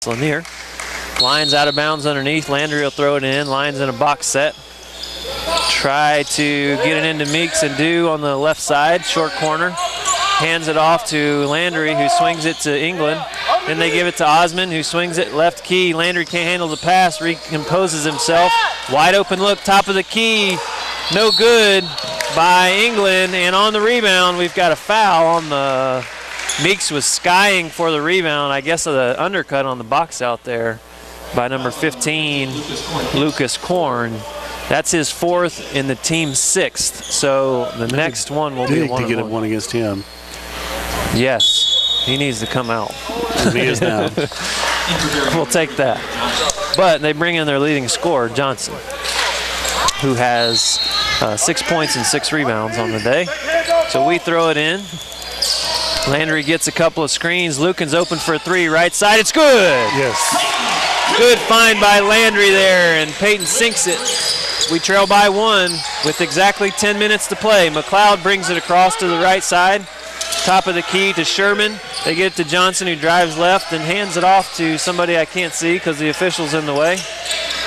against Lanier. Lions out of bounds underneath. Landry will throw it in. Lions in a box set. Try to get it into Meeks and Do on the left side, short corner. Hands it off to Landry, who swings it to England. Then they give it to Osmond, who swings it left key. Landry can't handle the pass, recomposes himself. Wide open look, top of the key. No good by England. And on the rebound, we've got a foul on the... Meeks was skying for the rebound. I guess the undercut on the box out there by number 15, Lucas Korn. That's his 4th in the team's 6th. So the next one will be a 1-on-1. To get one against him. Yes, he needs to come out. He is now. We'll take that. But they bring in their leading scorer, Johnson, who has 6 points and 6 rebounds on the day. So we throw it in. Landry gets a couple of screens. Lucan's open for a 3, right side. It's good. Yes. Good find by Landry there, and Peyton sinks it. We trail by 1 with exactly 10 minutes to play. McLeod brings it across to the right side. Top of the key to Sherman. They get it to Johnson, who drives left and hands it off to somebody I can't see because the official's in the way.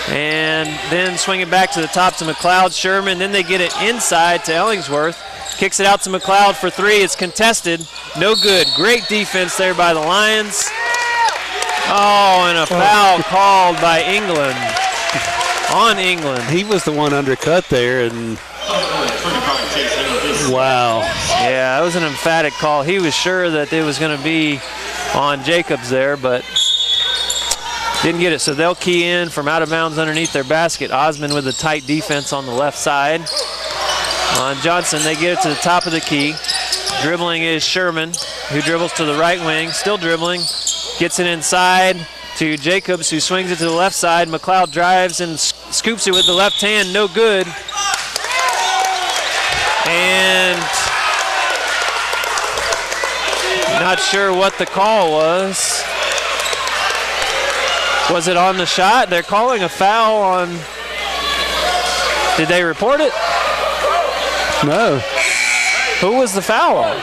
And then swing it back to the top to McLeod. Sherman, then they get it inside to Ellingsworth. Kicks it out to McLeod for 3. It's contested. No good. Great defense there by the Lions. Oh, and a foul called by England. On England. He was the one undercut there, and wow. Yeah, that was an emphatic call. He was sure that it was going to be on Jacobs there, but didn't get it. So they'll key in from out of bounds underneath their basket. Osmond with a tight defense on the left side. On Johnson, they get it to the top of the key. Dribbling is Sherman, who dribbles to the right wing, still dribbling. Gets it inside to Jacobs, who swings it to the left side. McLeod drives and scoops it with the left hand, no good. And not sure what the call was. Was it on the shot? They're calling a foul on... Did they report it? No. Who was the foul on?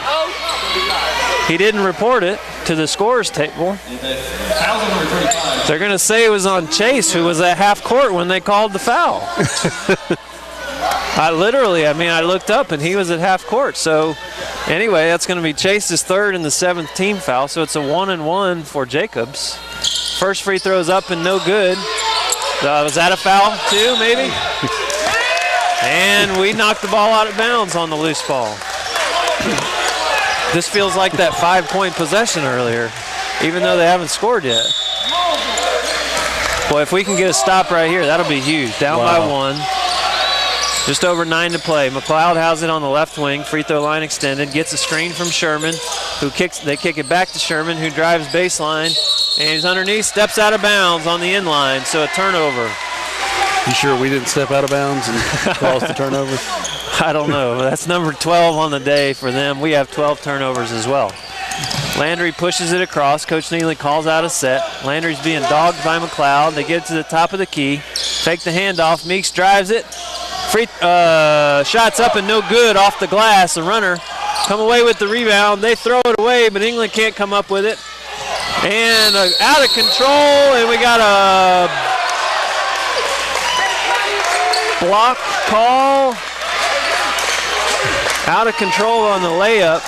He didn't report it to the scorer's table. They're going to say it was on Chase, who was at half court when they called the foul. I looked up and he was at half court. So anyway, that's going to be Chase's 3rd and the 7th team foul. So it's a 1-and-1 for Jacobs. First free throw's up and no good. Was that a foul too, maybe? And we knocked the ball out of bounds on the loose ball. This feels like that 5-point possession earlier, even though they haven't scored yet. Boy, if we can get a stop right here, that'll be huge. Down by 1. Just over 9 to play. McLeod has it on the left wing. Free throw line extended. Gets a screen from Sherman, they kick it back to Sherman, who drives baseline. And he's underneath, steps out of bounds on the inline, so a turnover. You sure we didn't step out of bounds and cause the turnover? I don't know. That's number 12 on the day for them. We have 12 turnovers as well. Landry pushes it across. Coach Neely calls out a set. Landry's being dogged by McLeod. They get it to the top of the key. Fake the handoff. Meeks drives it. Free shots up and no good off the glass. The runner come away with the rebound. They throw it away, but England can't come up with it. And out of control, and we got a block call. Out of control on the layup.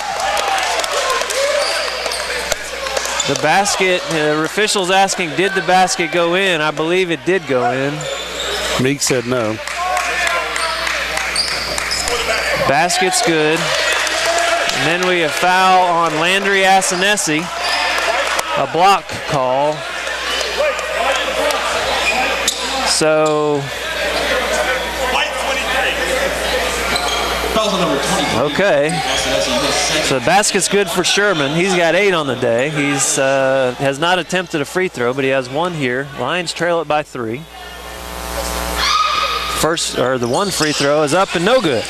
The basket, the official's asking, did the basket go in? I believe it did go in. Meek said no. Basket's good. And then we have foul on Landry Asanesi. A block call. So, okay. So the basket's good for Sherman. He's got 8 on the day. He's has not attempted a free throw, but he has 1 here. Lions trail it by 3. The 1 free throw is up and no good.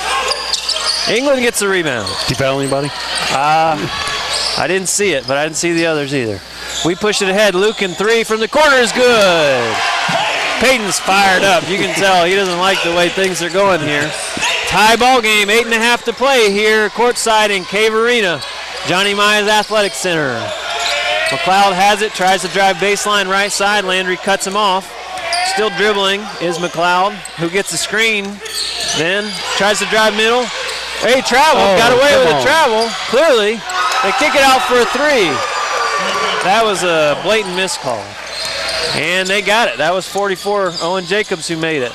England gets the rebound. Did you foul anybody? I didn't see it, but I didn't see the others either. We push it ahead. Lucan 3 from the corner is good. Peyton's fired up. You can tell he doesn't like the way things are going here. Tie ball game, 8.5 to play here courtside in Cave Arena, Johnny Mize Athletic Center. McLeod has it, tries to drive baseline right side. Landry cuts him off. Still dribbling is McLeod, who gets the screen. Then tries to drive middle. Hey, travel, got away with the travel. Clearly, they kick it out for a three. That was a blatant miscall. And they got it. That was 44, Owen Jacobs who made it.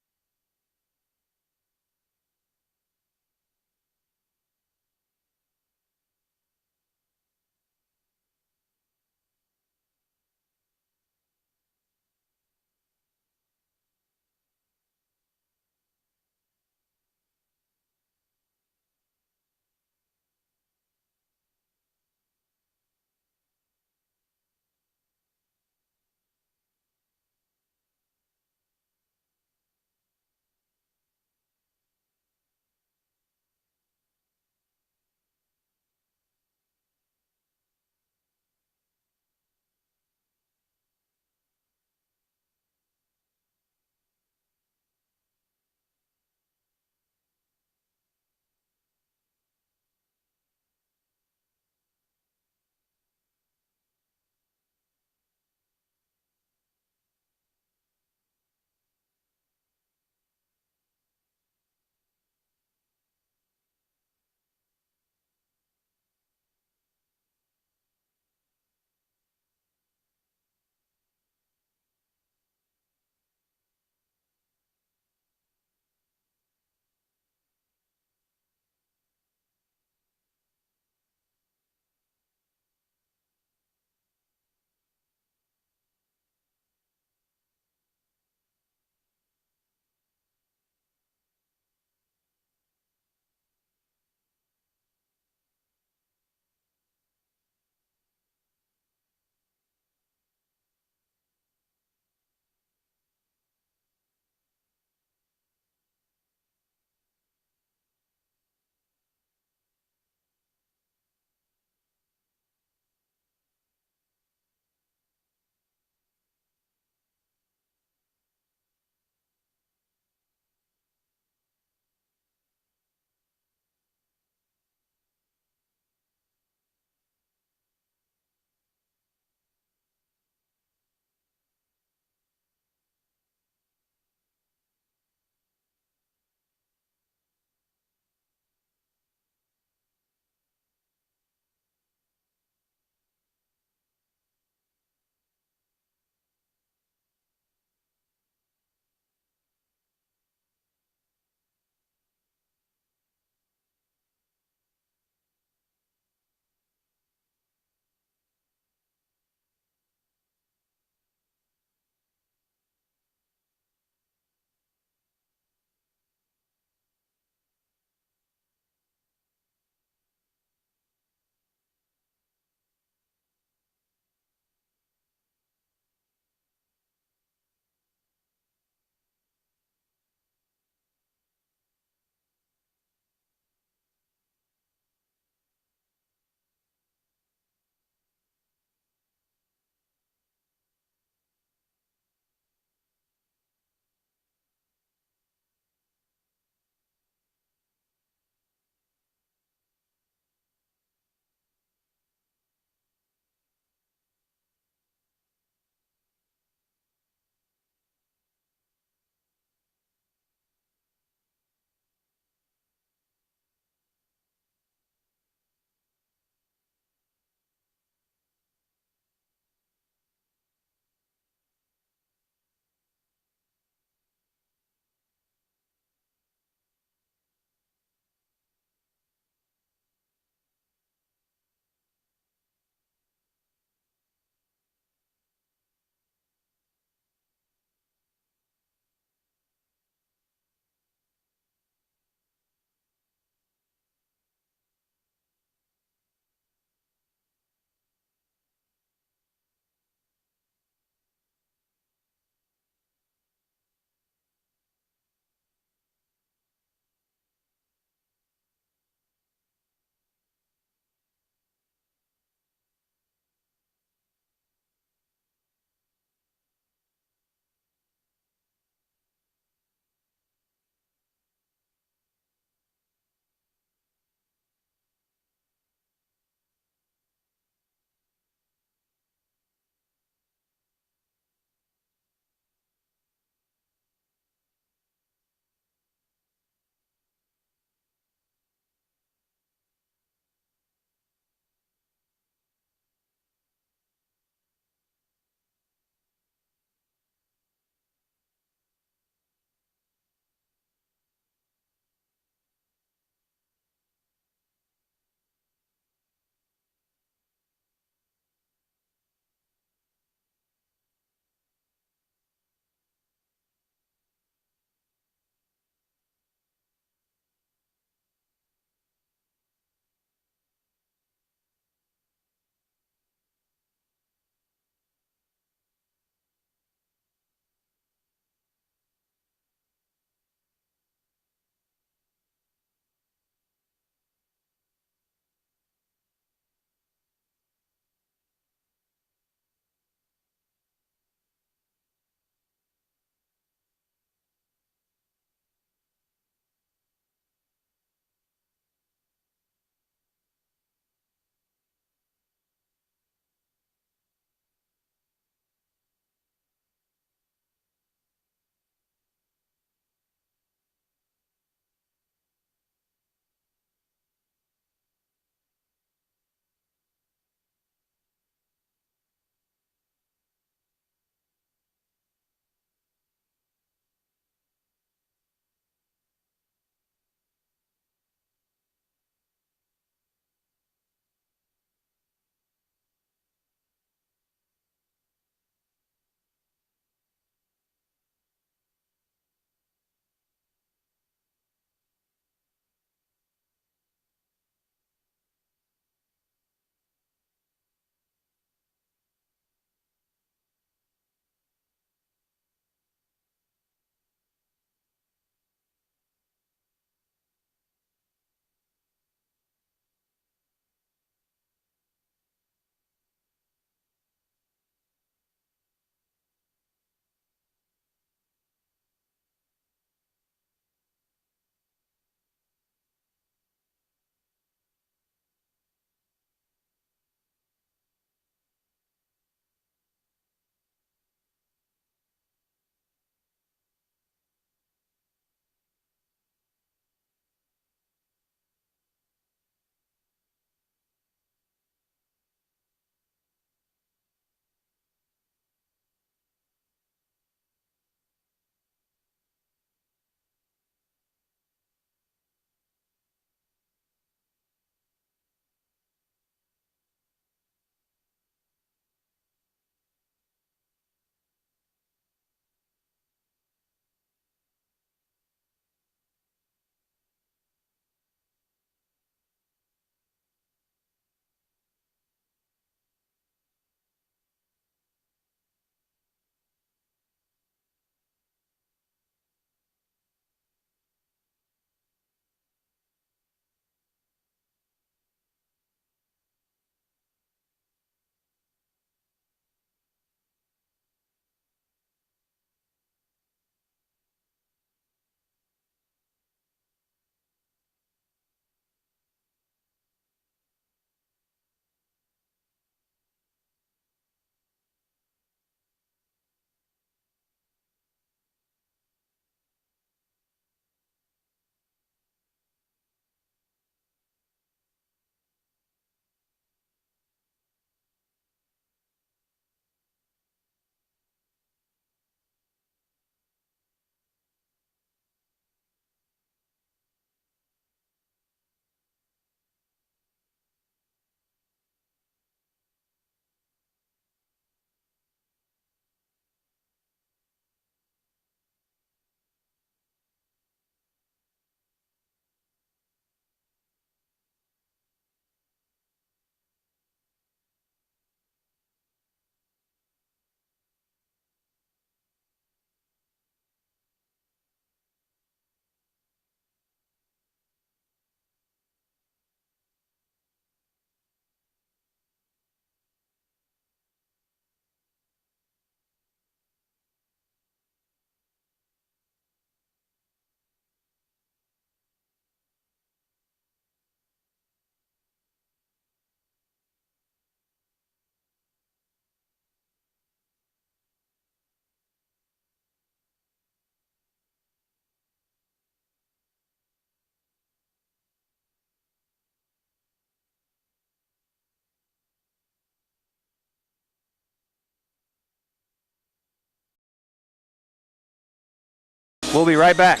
We'll be right back.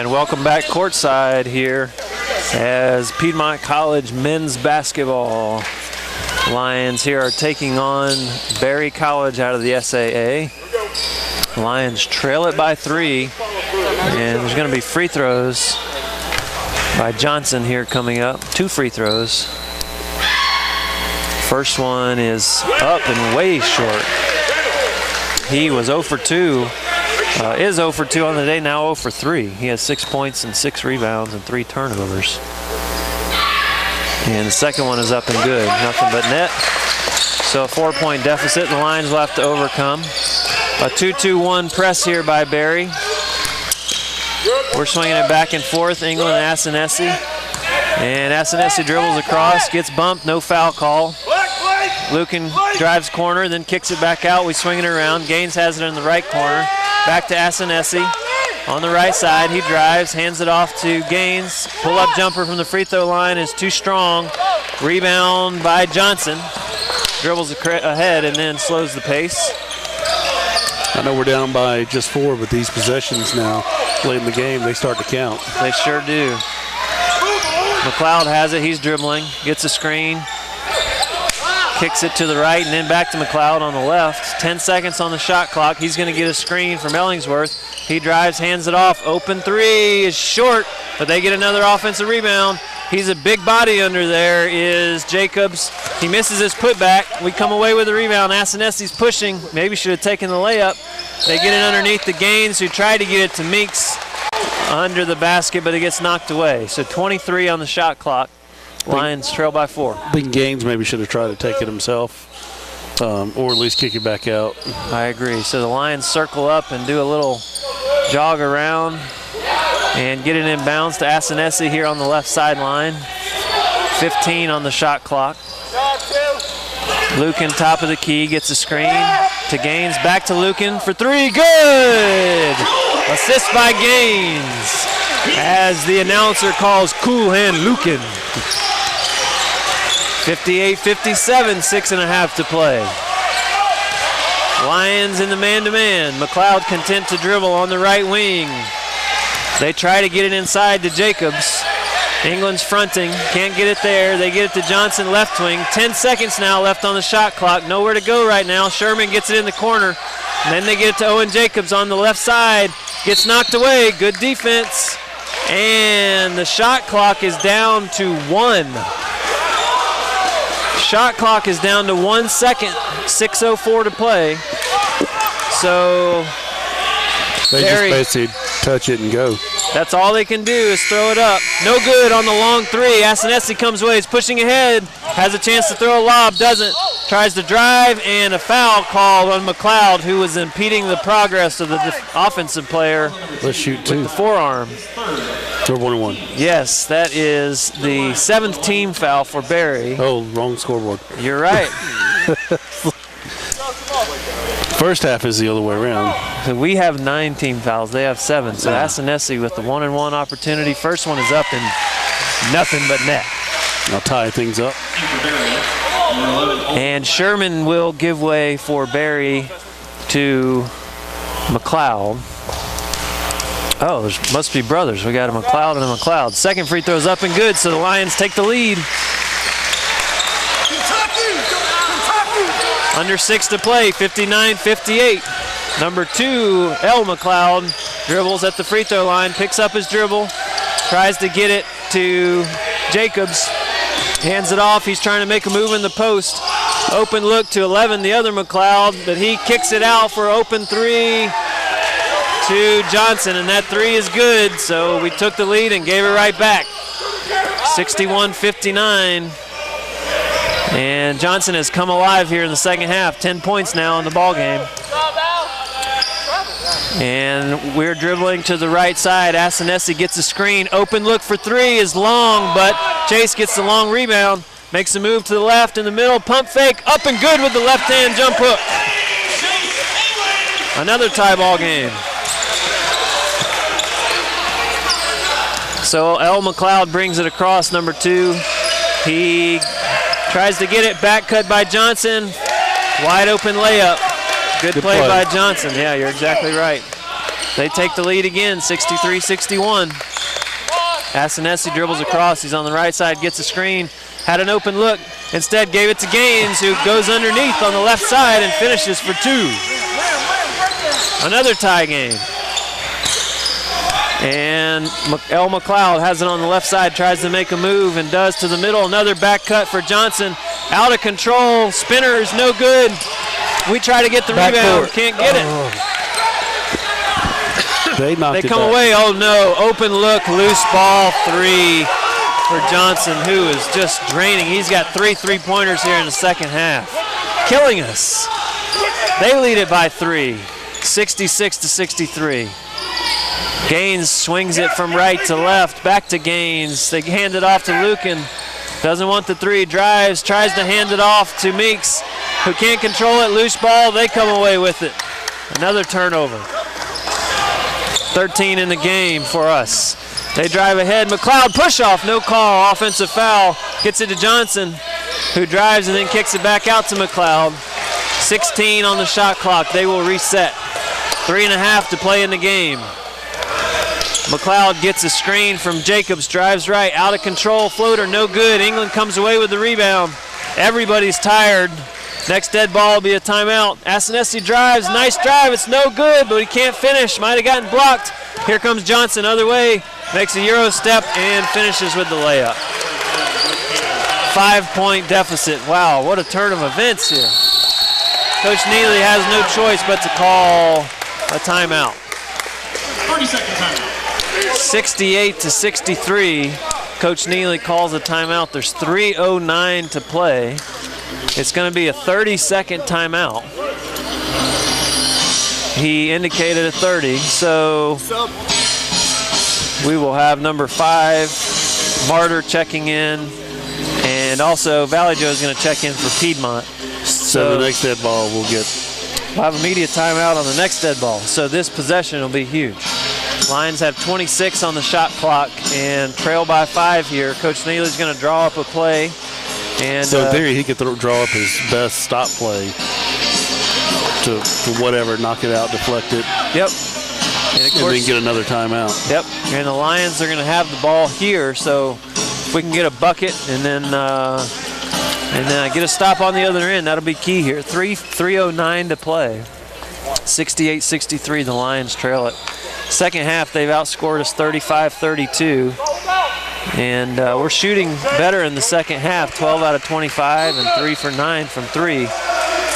Welcome back courtside here as Piedmont College men's basketball. Lions here are taking on Berry College out of the SAA. Lions trail it by 3, and there's going to be free throws by Johnson here coming up. 2 free throws. First one is up and way short. He was 0 for 2. Is 0 for 2 on the day, now 0 for 3. He has 6 points and 6 rebounds and 3 turnovers. And the second one is up and good, nothing but net. So a 4-point deficit, the Lions will have to overcome. A 2-2-1 press here by Berry. We're swinging it back and forth, England and Asanesi. And Asanesi dribbles across, gets bumped, no foul call. Lucan drives corner, then kicks it back out. We swing it around. Gaines has it in the right corner. Back to Asanesi on the right side. He drives, hands it off to Gaines. Pull-up jumper from the free throw line is too strong. Rebound by Johnson. Dribbles ahead and then slows the pace. I know we're down by just 4, but these possessions now, late in the game, they start to count. They sure do. McLeod has it. He's dribbling. Gets a screen. Kicks it to the right and then back to McLeod on the left. 10 seconds on the shot clock. He's going to get a screen from Ellingsworth. He drives, hands it off. Open 3 is short, but they get another offensive rebound. He's a big body under there is Jacobs. He misses his putback. We come away with a rebound. Asanesi's pushing. Maybe should have taken the layup. They get it underneath the Gaines, who tried to get it to Meeks under the basket, but it gets knocked away. So 23 on the shot clock. Lions trail by 4. I think Gaines maybe should have tried to take it himself, or at least kick it back out. I agree. So the Lions circle up and do a little jog around and get it in bounds to Asanesi here on the left sideline. 15 on the shot clock. Lucan, top of the key, gets a screen to Gaines. Back to Lucan for 3. Good! Assist by Gaines as the announcer calls cool hand Lucan. 58-57, 6.5 to play. Lions in the man-to-man. McLeod content to dribble on the right wing. They try to get it inside to Jacobs. England's fronting, can't get it there. They get it to Johnson, left wing. 10 seconds now left on the shot clock. Nowhere to go right now. Sherman gets it in the corner. And then they get it to Owen Jacobs on the left side. Gets knocked away. Good defense. And the shot clock is down to 1. Shot clock is down to 1 second. 6:04 to play. So they just basically touch it and go. That's all they can do is throw it up. No good on the long 3. Asanesi comes away. He's pushing ahead. Has a chance to throw a lob. Doesn't. Tries to drive, and a foul called on McLeod, who was impeding the progress of the offensive player. Let's shoot 2. With the forearm. So 1-1. Yes, that is the 7th team foul for Berry. Oh, wrong scoreboard. You're right. First half is the other way around. So we have 9 team fouls. They have 7. So Asanesi with the 1-and-1 opportunity. First one is up and nothing but net. I'll tie things up. And Sherman will give way for Berry to McLeod. Oh, there must be brothers. We got a McLeod and a McLeod. Second free throw's up and good, so the Lions take the lead. Under 6 to play, 59-58. Number 2, L. McLeod, dribbles at the free throw line, picks up his dribble, tries to get it to Jacobs, hands it off. He's trying to make a move in the post. Open look to 11, the other McLeod, but he kicks it out for open 3. to Johnson, and that three is good, so we took the lead and gave it right back. 61-59. And Johnson has come alive here in the second half. 10 points now in the ball game. And we're dribbling to the right side. Asanesi gets a screen. Open look for three is long, but Chase gets the long rebound. Makes a move to the left in the middle. Pump fake. Up and good with the left-hand jump hook. Another tie ball game. So L. McLeod brings it across, number 2. He tries to get it, back cut by Johnson. Wide open layup. Good play by Johnson. Yeah, you're exactly right. They take the lead again, 63-61. Asanesi dribbles across. He's on the right side, gets a screen. Had an open look. Instead gave it to Gaines, who goes underneath on the left side and finishes for 2. Another tie game. And L. McLeod has it on the left side, tries to make a move and does to the middle. Another back cut for Johnson. Out of control. Spinner is no good. We try to get the rebound. Can't get it. They come away. Oh, no. Open look. Loose ball 3 for Johnson, who is just draining. He's got 3 3-pointers here in the second half. Killing us. They lead it by 3. 66-63. Gaines swings it from right to left, back to Gaines. They hand it off to Lucan. Doesn't want the 3, drives, tries to hand it off to Meeks, who can't control it. Loose ball, they come away with it. Another turnover. 13 in the game for us. They drive ahead. McLeod push off, no call, offensive foul. Gets it to Johnson, who drives and then kicks it back out to McLeod. 16 on the shot clock. They will reset. 3.5 to play in the game. McLeod gets a screen from Jacobs, drives right, out of control, floater, no good. England comes away with the rebound. Everybody's tired. Next dead ball will be a timeout. Asanesi drives, nice drive, it's no good, but he can't finish. Might have gotten blocked. Here comes Johnson, other way, makes a Euro step and finishes with the layup. 5-point deficit. Wow, what a turn of events here. Coach Neely has no choice but to call a timeout. 30-second timeout. 68-63. Coach Neely calls a timeout. There's 3:09 to play. It's going to be a 30-second timeout. He indicated a 30, so we will have number 5, Martyr, checking in, and also Valley Joe is going to check in for Piedmont. So the next dead ball we'll so in theory, he could draw up his best stop play to whatever, knock it out, deflect it. Yep. And, of course, then get another timeout. Yep. And the Lions are going to have the ball here. So if we can get a bucket and then get a stop on the other end, that'll be key here. 3:09 to play. 68-63, the Lions trail it. Second half, they've outscored us 35-32. And we're shooting better in the second half, 12 out of 25 and 3 for 9 from 3.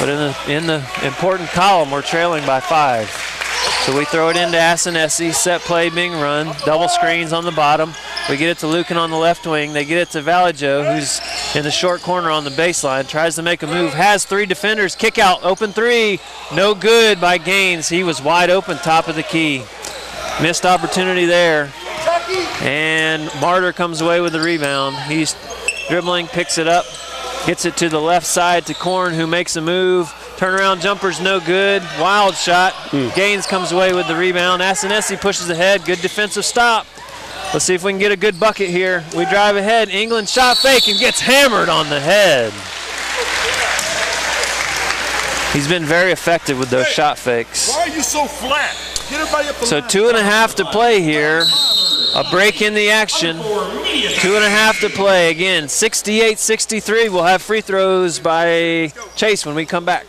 But in the important column, we're trailing by 5. So we throw it into Asanesi, set play being run, double screens on the bottom. We get it to Lucan on the left wing. They get it to Valley Joe, who's in the short corner on the baseline, tries to make a move, has 3 defenders, kick out, open 3, no good by Gaines. He was wide open, top of the key. Missed opportunity there. And Martyr comes away with the rebound. He's dribbling, picks it up, gets it to the left side to Korn, who makes a move. Turnaround jumper's no good. Wild shot. Gaines comes away with the rebound. Asanesi pushes ahead. Good defensive stop. Let's see if we can get a good bucket here. We drive ahead. England shot fake and gets hammered on the head. He's been very effective with those shot fakes. Why are you so flat? Get everybody up the So line. 2.5 to play here. A break in the action. 2.5 to play. Again, 68-63. We'll have free throws by Chase when we come back.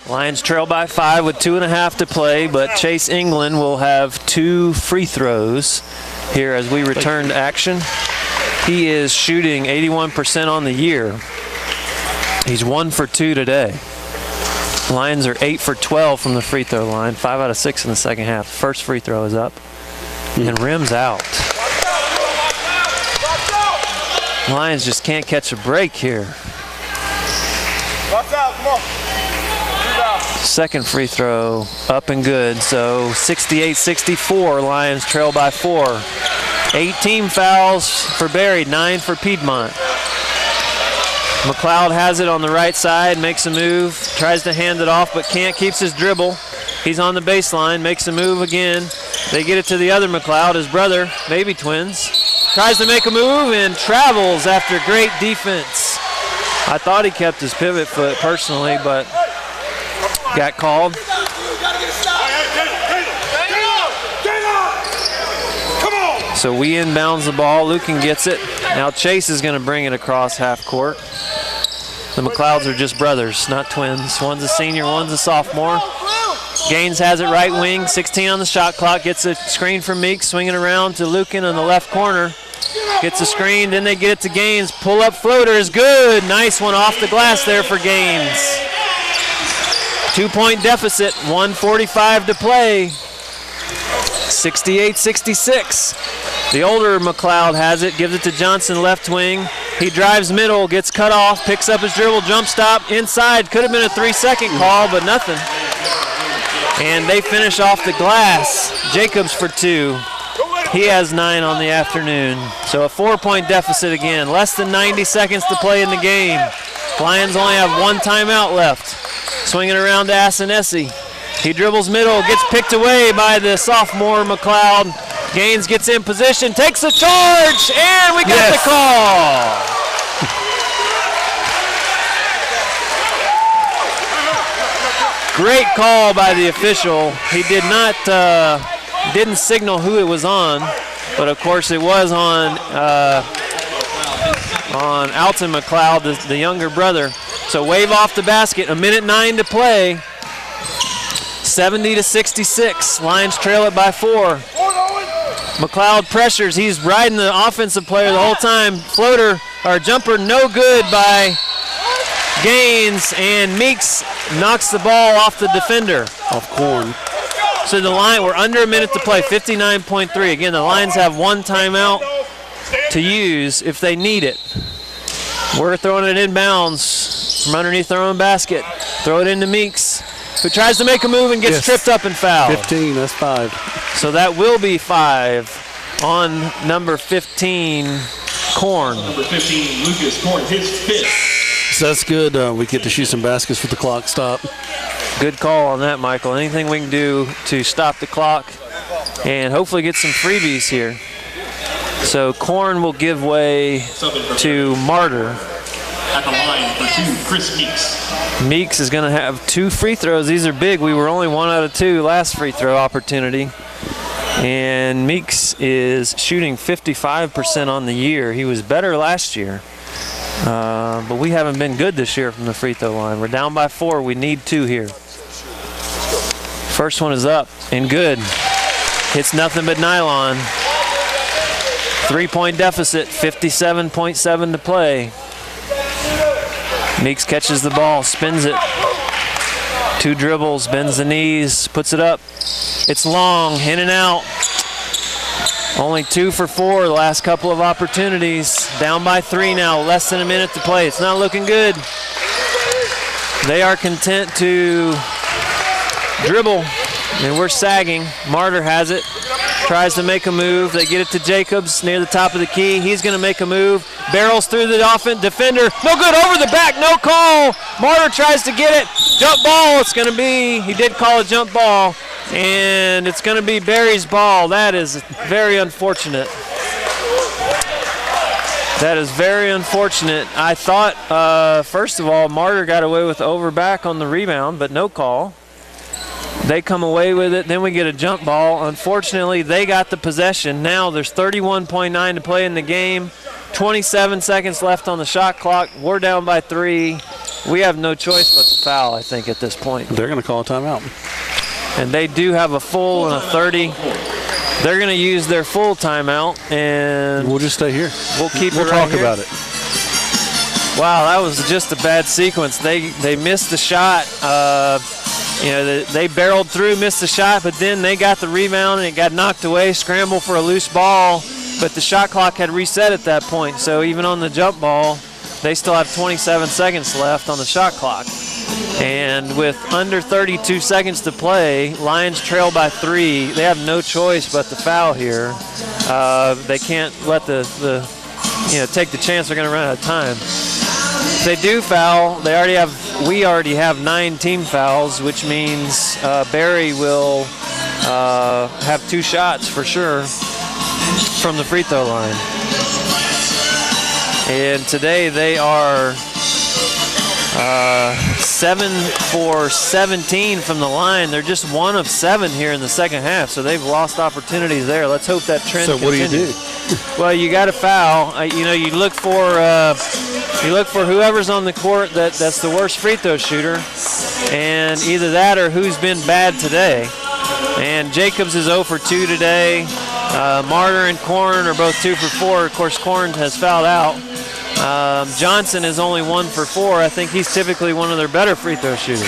Lions trail by 5 with 2.5 to play, but Chase England will have 2 free throws here as we return to action. He is shooting 81% on the year. He's 1 for 2 today. Lions are 8 for 12 from the free throw line, 5 out of 6 in the second half. First free throw is up, and rim's out. Lions just can't catch a break here. Second free throw up and good, so 68-64, Lions trail by 4. 18 fouls for Barry, 9 for Piedmont. McLeod has it on the right side, makes a move, tries to hand it off but can't, keeps his dribble. He's on the baseline, makes a move again. They get it to the other McLeod, his brother, maybe twins. Tries to make a move and travels after great defense. I thought he kept his pivot foot personally, but got called. So we inbounds the ball. Lucan gets it. Now Chase is going to bring it across half court. The McLeods are just brothers, not twins. One's a senior, one's a sophomore. Gaines has it right wing, 16 on the shot clock. Gets a screen from Meeks, swinging around to Lucan in the left corner. Gets a screen, then they get it to Gaines. Pull-up floater is good. Nice one off the glass there for Gaines. 2-point deficit, 1:45 to play. 68-66. The older McLeod has it, gives it to Johnson left wing. He drives middle, gets cut off, picks up his dribble, jump stop, inside. Could have been a 3-second call, but nothing. And they finish off the glass. Jacobs for 2. He has 9 on the afternoon. So a 4-point deficit again. Less than 90 seconds to play in the game. Lions only have 1 timeout left. Swinging around to Asanesi. He dribbles middle, gets picked away by the sophomore McLeod. Gaines gets in position, takes the charge, and we got the call. Great call by the official. He did not, didn't signal who it was on, but of course it was on Alton McLeod, the younger brother. So wave off the basket, 1:09 to play. 70-66, Lions trail it by 4. McLeod pressures, he's riding the offensive player the whole time. Floater, or jumper, no good by Gaines, and Meeks knocks the ball off the defender. Off Corn. So the line, we're under a minute to play, 59.3. Again, the Lions have 1 timeout to use if they need it. We're throwing it inbounds from underneath their own basket. Throw it into Meeks, who tries to make a move and gets tripped up and fouled. 15, that's 5. So that will be 5 on number 15, Corn. Number 15, Lucas Corn, his 5th. So that's good. We get to shoot some baskets with the clock stop. Good call on that, Michael. Anything we can do to stop the clock and hopefully get some freebies here. So Corn will give way to Martyr. At the line for 2, Chris Meeks. Meeks is going to have 2 free throws. These are big. We were only 1 out of 2 last free throw opportunity. And Meeks is shooting 55% on the year. He was better last year. But we haven't been good this year from the free throw line. We're down by 4. We need 2 here. First one is up and good. Hits nothing but nylon. 3-point deficit, 57.7 to play. Meeks catches the ball, spins it. 2 dribbles, bends the knees, puts it up. It's long, in and out. Only 2 for 4 the last couple of opportunities. Down by 3 now, less than a minute to play. It's not looking good. They are content to dribble, and we're sagging. Martyr has it, tries to make a move. They get it to Jacobs near the top of the key. He's going to make a move. Barrels through the offense, defender. No good, over the back, no call. Martyr tries to get it. Jump ball, it's going to be, he did call a jump ball, and it's going to be Barry's ball. That is very unfortunate. That is very unfortunate. I thought, first of all, Martyr got away with over back on the rebound, but no call. They come away with it. Then we get a jump ball. Unfortunately, they got the possession. Now there's 31.9 to play in the game. 27 seconds left on the shot clock. We're down by 3. we have no choice but to foul, I think, at this point. They're going to call a timeout. And they do have a full and a 30. They're going to use their full timeout, and we'll just stay here. We'll keep we'll it right talk here. about it. Wow, that was just a bad sequence. They missed the shot. They barreled through, missed the shot, but then they got the rebound and it got knocked away. Scramble for a loose ball, but the shot clock had reset at that point. So even on the jump ball, they still have 27 seconds left on the shot clock. And with under 32 seconds to play, Lions trail by 3. They have no choice but to foul here. They can't let take the chance they're going to run out of time. If they do foul, we already have 9 team fouls, which means Barry will have 2 shots for sure from the free throw line. And today they are 7 for 17 from the line. They're just 1 of 7 here in the second half, so they've lost opportunities there. Let's hope that trend continues. So what do you do? Well, you got to foul. You look for whoever's on the court that's the worst free throw shooter, and either that or who's been bad today. And Jacobs is 0 for 2 today. Martyr and Korn are both 2 for 4. Of course, Korn has fouled out. Johnson is only 1 for 4. I think he's typically one of their better free throw shooters.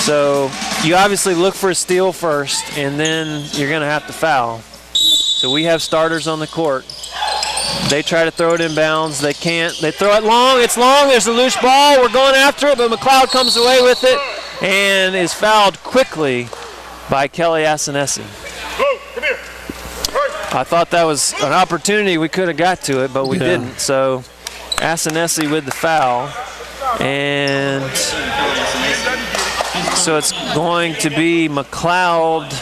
So you obviously look for a steal first, and then you're going to have to foul. So we have starters on the court. They try to throw it in bounds. They can't. They throw it long. It's long. There's a loose ball. We're going after it, but McLeod comes away with it and is fouled quickly by Kelly Asanesi. I thought that was an opportunity we could have got to it, but we didn't. So Asanesi with the foul. And so it's going to be McLeod,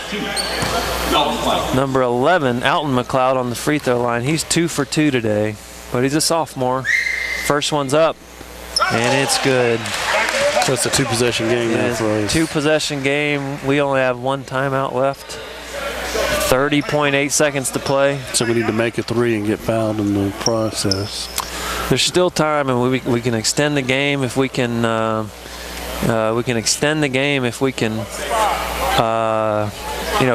number 11, Alton McLeod on the free throw line. He's 2 for 2 today, but he's a sophomore. First one's up, and it's good. So it's a 2-possession game now for us. 2-possession game. We only have 1 timeout left. 30.8 seconds to play. So we need to make a 3 and get fouled in the process. There's still time, and we can extend the game if we can. Extend the game if we can.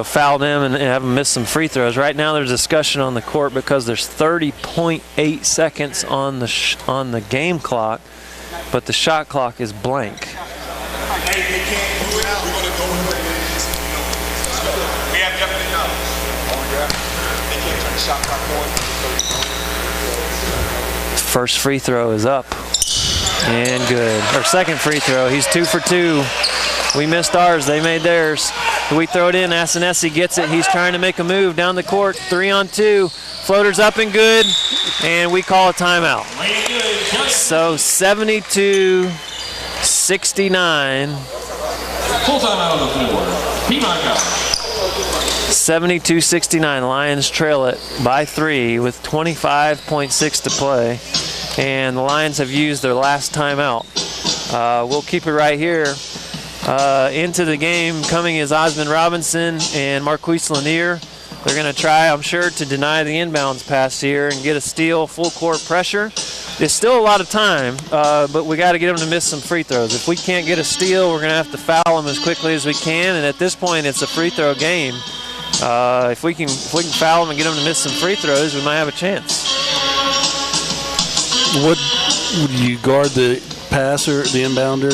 Foul them and have them miss some free throws. Right now, there's discussion on the court because there's 30.8 seconds on the game clock, but the shot clock is blank. First free throw is up and good. Our second free throw, he's 2 for 2. We missed ours, they made theirs. We throw it in, Asanesi gets it. He's trying to make a move down the court, 3-on-2. Floater's up and good, and we call a timeout. So 72-69. Full timeout on the floor. P-Mike out. 72-69, Lions trail it by 3 with 25.6 to play, and the Lions have used their last timeout. We'll keep it right here. Into the game coming is Osmond Robinson and Marquise Lanier. They're going to try, I'm sure, to deny the inbounds pass here and get a steal, full court pressure. There's still a lot of time, but we got to get them to miss some free throws. If we can't get a steal, we're going to have to foul them as quickly as we can, and at this point, it's a free throw game. If we can foul them and get them to miss some free throws, we might have a chance. Would you guard the passer, the inbounder?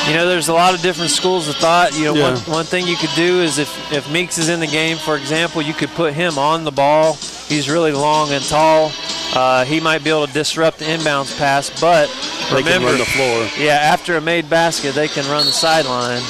There's a lot of different schools of thought. One thing you could do is if Meeks is in the game, for example, you could put him on the ball. He's really long and tall. He might be able to disrupt the inbounds pass, but they can run the floor. Yeah, after a made basket, they can run the sideline.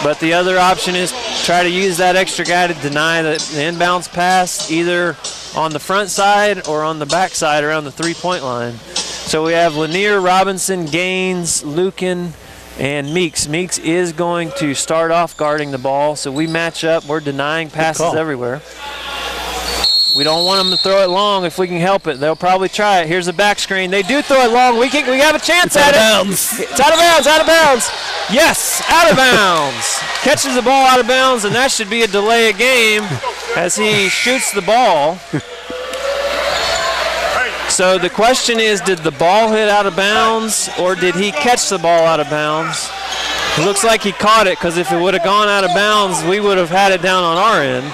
But the other option is try to use that extra guy to deny the inbounds pass, either on the front side or on the back side around the three-point line. So we have Lanier, Robinson, Gaines, Lucan, and Meeks. Meeks is going to start off guarding the ball, so we match up. We're denying passes everywhere. We don't want them to throw it long if we can help it. They'll probably try it. Here's a back screen. They do throw it long. We have a chance at it. It's out of bounds, out of bounds. Yes, out of bounds. Catches the ball out of bounds, and that should be a delay of game as he shoots the ball. So the question is, did the ball hit out of bounds or did he catch the ball out of bounds? It looks like he caught it, because if it would have gone out of bounds, we would have had it down on our end,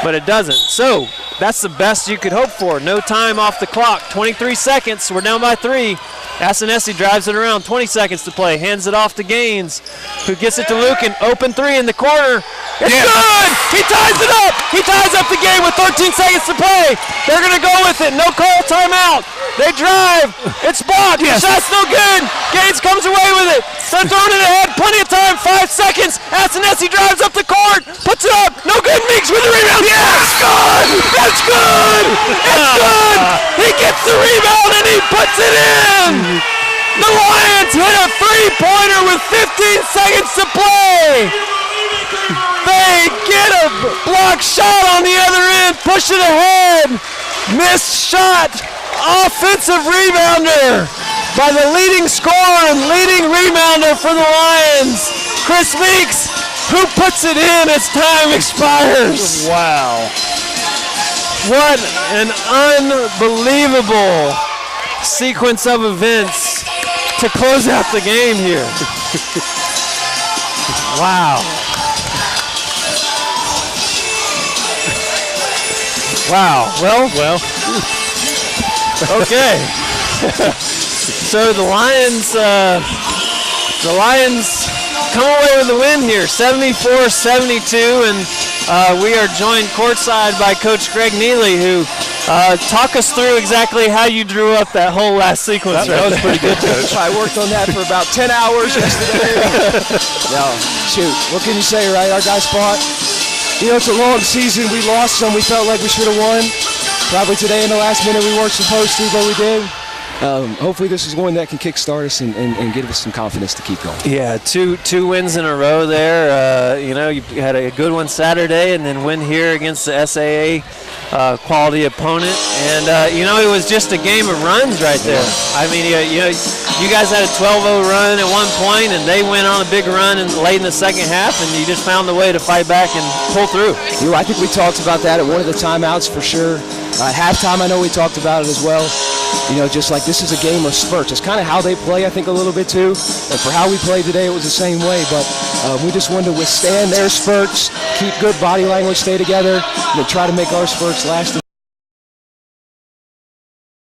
but it doesn't. So that's the best you could hope for. No time off the clock. 23 seconds. We're down by 3. Asanesi drives it around. 20 seconds to play. Hands it off to Gaines, who gets it to Lucan. Open 3 in the corner. It's good! He ties it up! He ties up the game with 13 seconds to play. They're going to go with it. No call, timeout. They drive. It's blocked. Yes. The shot's no good. Gaines comes away with it. They're throwing it ahead. Plenty of time. 5 seconds. Asanesi drives up the court. Puts it up. No good. Meeks with the rebound. Yes! That's good! That's good! It's good! He gets the rebound and he puts it in! The Lions hit a three-pointer with 15 seconds to play! They get a block shot on the other end. Push it ahead. Missed shot. Offensive rebounder by the leading scorer and leading rebounder for the Lions, Chris Meeks, who puts it in as time expires. Wow. What an unbelievable sequence of events to close out the game here. Wow. Wow. Well. Okay. So the Lions come away with the win here, 74-72, and we are joined courtside by Coach Greg Neely, who talk us through exactly how you drew up that whole last sequence. That was pretty good, Coach. I worked on that for about 10 hours yesterday. No, shoot, what can you say, right? Our guys fought. You know, it's a long season. We lost some we felt like we should have won. Probably today in the last minute we weren't supposed to, but we did. Hopefully this is one that can kickstart us and give us some confidence to keep going. Yeah, two wins in a row there. You had a good one Saturday and then win here against the SAA quality opponent. And, it was just a game of runs right there. I mean, you guys had a 12-0 run at one point, and they went on a big run late in the second half, and you just found a way to fight back and pull through. I think we talked about that at one of the timeouts for sure. Halftime, I know we talked about it as well. Just like this is a game of spurts. It's kind of how they play, I think, a little bit too. And for how we played today, it was the same way. But we just wanted to withstand their spurts, keep good body language, stay together, and then try to make our spurts last.